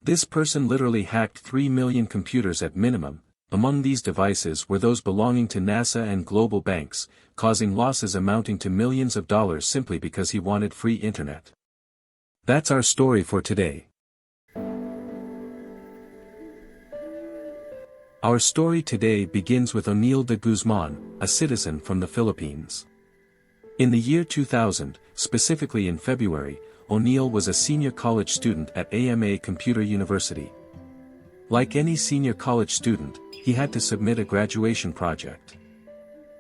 This person literally hacked 3 million computers at minimum. Among these devices were those belonging to NASA and global banks, causing losses amounting to millions of dollars simply because he wanted free internet. That's our story for today. Our story today begins with Onel De Guzman, a citizen from the Philippines. In the year 2000, specifically in February, Onel was a senior college student at AMA Computer University. Like any senior college student, he had to submit a graduation project.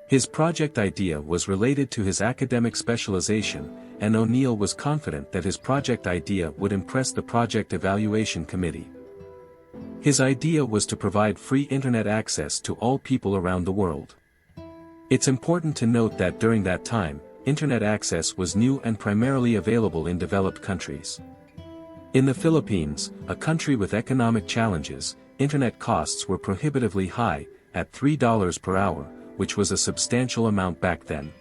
His project idea was related to his academic specialization, and Onel was confident that his project idea would impress the project evaluation committee. His idea was to provide free internet access to all people around the world. It's important to note that during that time, internet access was new and primarily available in developed countries. In the Philippines, a country with economic challenges, internet costs were prohibitively high, at $3 per hour, which was a substantial amount back then.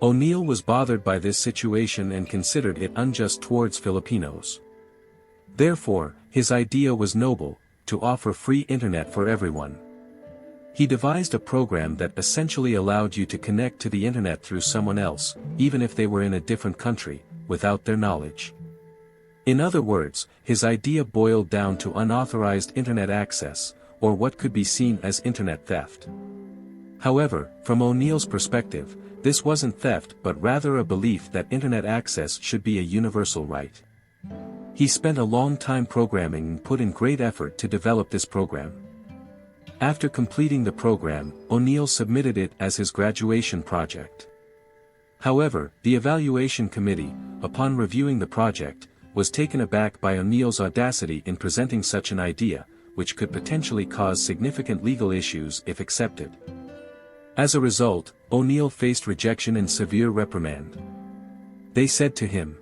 Onel was bothered by this situation and considered it unjust towards Filipinos. Therefore, his idea was noble, to offer free internet for everyone. He devised a program that essentially allowed you to connect to the internet through someone else, even if they were in a different country, without their knowledge. In other words, his idea boiled down to unauthorized internet access, or what could be seen as internet theft. However, from Onel's perspective, this wasn't theft but rather a belief that internet access should be a universal right. He spent a long time programming and put in great effort to develop this program. After completing the program, Onel submitted it as his graduation project. However, the evaluation committee, upon reviewing the project, was taken aback by Onel's audacity in presenting such an idea, which could potentially cause significant legal issues if accepted. As a result, Onel faced rejection and severe reprimand. They said to him,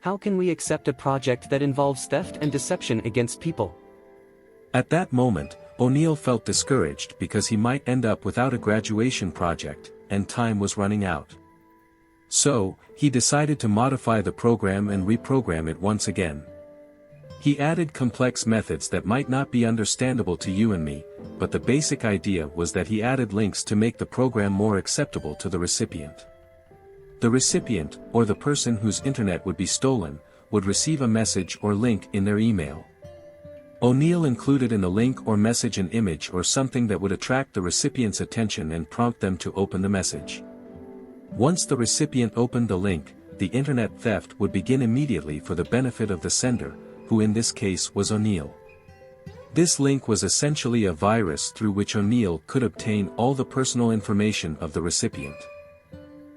"How can we accept a project that involves theft and deception against people?" At that moment, Onel felt discouraged because he might end up without a graduation project, and time was running out. So, he decided to modify the program and reprogram it once again. He added complex methods that might not be understandable to you and me, but the basic idea was that he added links to make the program more acceptable to the recipient. The recipient, or the person whose internet would be stolen, would receive a message or link in their email. Onel included in the link or message an image or something that would attract the recipient's attention and prompt them to open the message. Once the recipient opened the link, the internet theft would begin immediately for the benefit of the sender, who in this case was Onel. This link was essentially a virus through which Onel could obtain all the personal information of the recipient.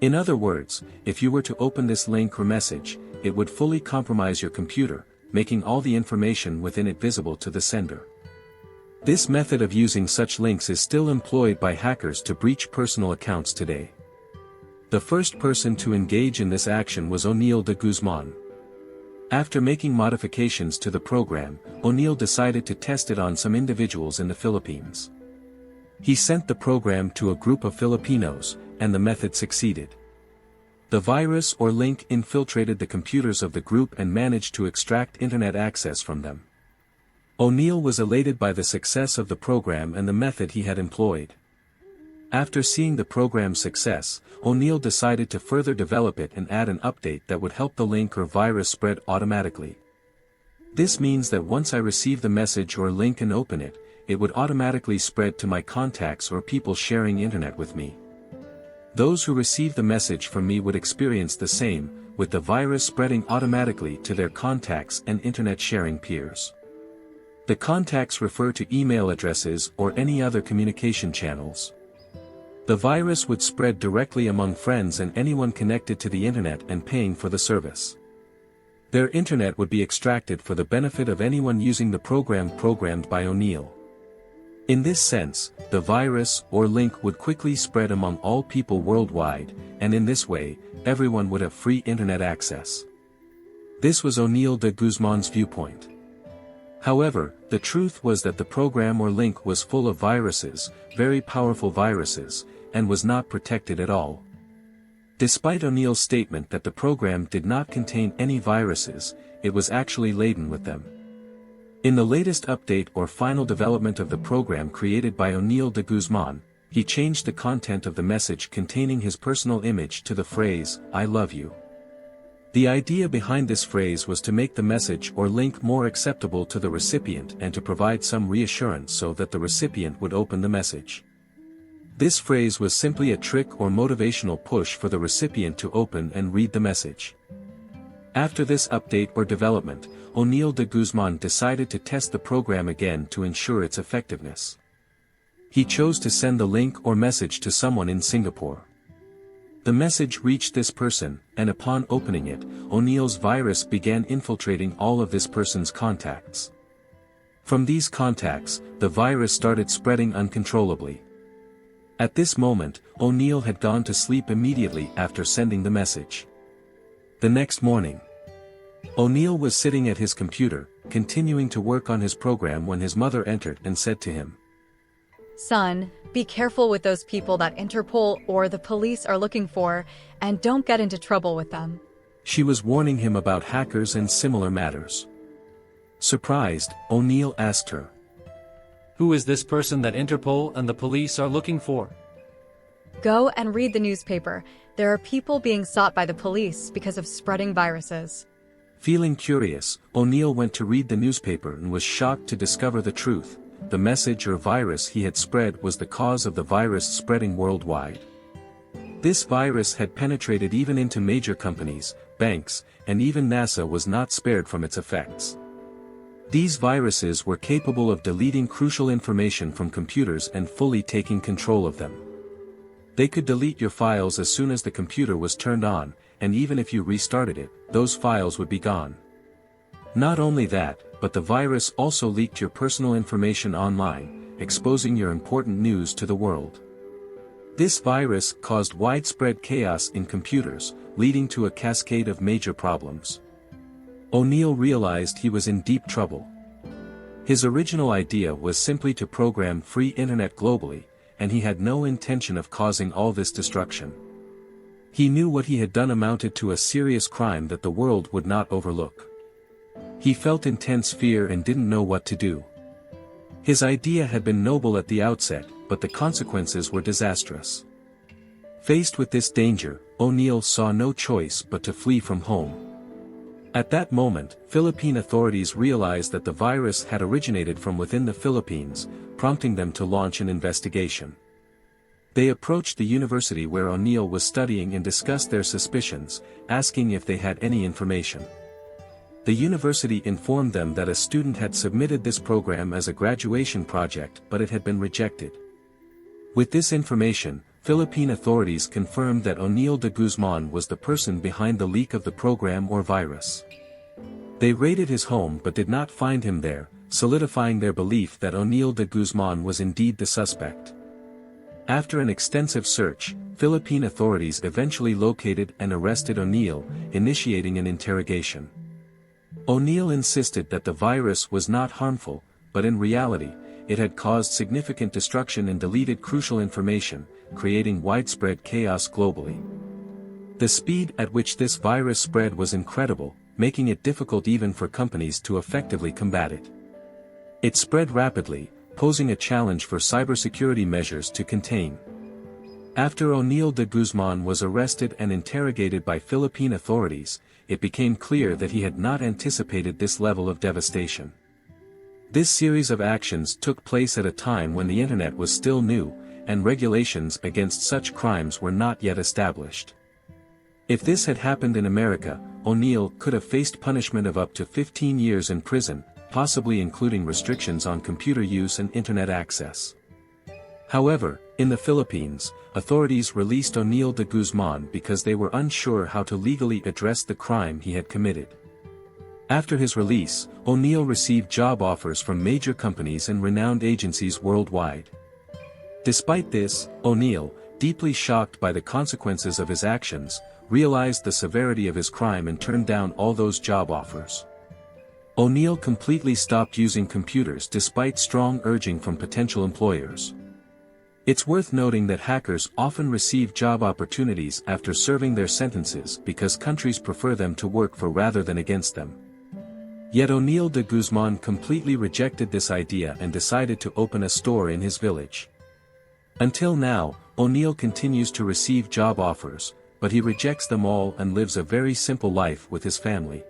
In other words, if you were to open this link or message, it would fully compromise your computer, making all the information within it visible to the sender. This method of using such links is still employed by hackers to breach personal accounts today. The first person to engage in this action was Onel De Guzman. After making modifications to the program, Onel decided to test it on some individuals in the Philippines. He sent the program to a group of Filipinos, and the method succeeded. The virus or link infiltrated the computers of the group and managed to extract internet access from them. Onel was elated by the success of the program and the method he had employed. After seeing the program's success, Onel decided to further develop it and add an update that would help the link or virus spread automatically. This means that once I receive the message or link and open it, it would automatically spread to my contacts or people sharing internet with me. Those who receive the message from me would experience the same, with the virus spreading automatically to their contacts and internet sharing peers. The contacts refer to email addresses or any other communication channels. The virus would spread directly among friends and anyone connected to the internet and paying for the service. Their internet would be extracted for the benefit of anyone using the program programmed by Onel. In this sense, the virus or link would quickly spread among all people worldwide, and in this way, everyone would have free internet access. This was Onel De Guzman's viewpoint. However, the truth was that the program or link was full of viruses, very powerful viruses, and was not protected at all. Despite Onel's statement that the program did not contain any viruses, it was actually laden with them. In the latest update or final development of the program created by Onel De Guzman, he changed the content of the message containing his personal image to the phrase, "I love you." The idea behind this phrase was to make the message or link more acceptable to the recipient and to provide some reassurance so that the recipient would open the message. This phrase was simply a trick or motivational push for the recipient to open and read the message. After this update or development, Onel De Guzman decided to test the program again to ensure its effectiveness. He chose to send the link or message to someone in Singapore. The message reached this person, and upon opening it, Onel's virus began infiltrating all of this person's contacts. From these contacts, the virus started spreading uncontrollably. At this moment, Onel had gone to sleep immediately after sending the message. The next morning, Onel was sitting at his computer, continuing to work on his program when his mother entered and said to him, "Son, be careful with those people that Interpol or the police are looking for, and don't get into trouble with them." She was warning him about hackers and similar matters. Surprised, Onel asked her, "Who is this person that Interpol and the police are looking for?" Go and read the newspaper. There are people being sought by the police because of spreading viruses. Feeling curious, Onel went to read the newspaper and was shocked to discover the truth. The message or virus he had spread was the cause of the virus spreading worldwide. This virus had penetrated even into major companies, banks, and even NASA was not spared from its effects. These viruses were capable of deleting crucial information from computers and fully taking control of them. They could delete your files as soon as the computer was turned on, and even if you restarted it, those files would be gone. Not only that, but the virus also leaked your personal information online, exposing your important news to the world. This virus caused widespread chaos in computers, leading to a cascade of major problems. Onel realized he was in deep trouble. His original idea was simply to program free internet globally, and he had no intention of causing all this destruction. He knew what he had done amounted to a serious crime that the world would not overlook. He felt intense fear and didn't know what to do. His idea had been noble at the outset, but the consequences were disastrous. Faced with this danger, Onel saw no choice but to flee from home. At that moment, Philippine authorities realized that the virus had originated from within the Philippines, prompting them to launch an investigation. They approached the university where Onel was studying and discussed their suspicions, asking if they had any information. The university informed them that a student had submitted this program as a graduation project but it had been rejected. With this information, Philippine authorities confirmed that Onel De Guzman was the person behind the leak of the program or virus. They raided his home but did not find him there, solidifying their belief that Onel De Guzman was indeed the suspect. After an extensive search, Philippine authorities eventually located and arrested Onel, initiating an interrogation. Onel insisted that the virus was not harmful, but in reality, it had caused significant destruction and deleted crucial information, creating widespread chaos globally. The speed at which this virus spread was incredible, making it difficult even for companies to effectively combat it. It spread rapidly, posing a challenge for cybersecurity measures to contain. After Onel De Guzman was arrested and interrogated by Philippine authorities, it became clear that he had not anticipated this level of devastation. This series of actions took place at a time when the internet was still new, and regulations against such crimes were not yet established. If this had happened in America, Onel could have faced punishment of up to 15 years in prison, possibly including restrictions on computer use and internet access. However, in the Philippines, authorities released Onel De Guzman because they were unsure how to legally address the crime he had committed. After his release, Onel received job offers from major companies and renowned agencies worldwide. Despite this, Onel, deeply shocked by the consequences of his actions, realized the severity of his crime and turned down all those job offers. Onel completely stopped using computers despite strong urging from potential employers. It's worth noting that hackers often receive job opportunities after serving their sentences because countries prefer them to work for rather than against them. Yet Onel De Guzman completely rejected this idea and decided to open a store in his village. Until now, Onel continues to receive job offers, but he rejects them all and lives a very simple life with his family.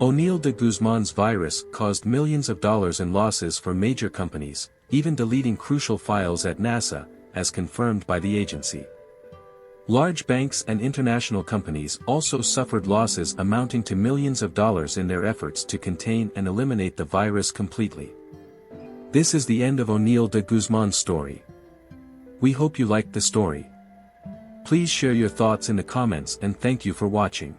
Onel De Guzman's virus caused millions of dollars in losses for major companies, even deleting crucial files at NASA, as confirmed by the agency. Large banks and international companies also suffered losses amounting to millions of dollars in their efforts to contain and eliminate the virus completely. This is the end of Onel De Guzman's story. We hope you liked the story. Please share your thoughts in the comments and thank you for watching.